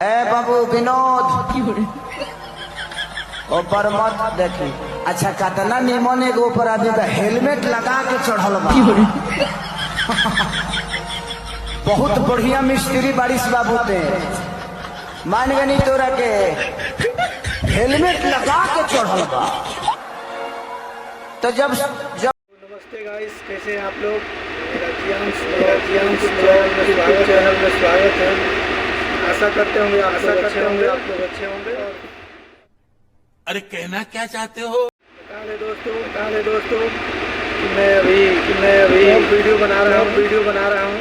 ए बाबू विनोद ऊपर मत देखी। अच्छा कतना निमन एगो ऊपर आदमी का हेलमेट लगा के चढ़ल बा। बहुत बढ़िया मिस्त्री बारिश बाबू ते मान गनी तोरा के हेलमेट लगा के चढ़ल बा। तो जब नमस्ते गाइस, कैसे हैं आप लोग। मेरा चैनल में स्वागत है। आशा करते होंगे आप लोग अच्छे होंगे। अरे कहना क्या चाहते हो। बता दे दोस्तों कि मैं अभी वीडियो बना रहा हूँ।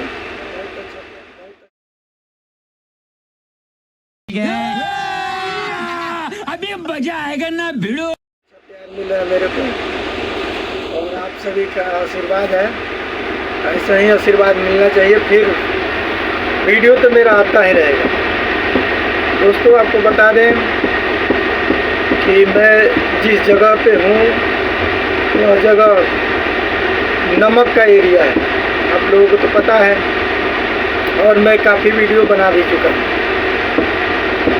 अभी मजा आएगा ना भिड़ो। प्यार मिला है मेरे को और आप सभी का आशीर्वाद है। ऐसा ही आशीर्वाद मिलना चाहिए, फिर वीडियो तो मेरा आता ही रहेगा। दोस्तों आपको बता दें कि मैं जिस जगह पे हूँ वह जगह नमक का एरिया है, आप लोगों को तो पता है, और मैं काफ़ी वीडियो बना भी चुका हूँ।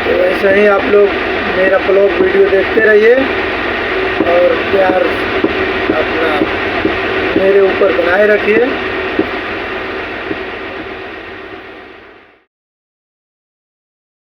तो ऐसे ही आप लोग मेरा ब्लॉग वीडियो देखते रहिए और प्यार अपना मेरे ऊपर बनाए रखिए।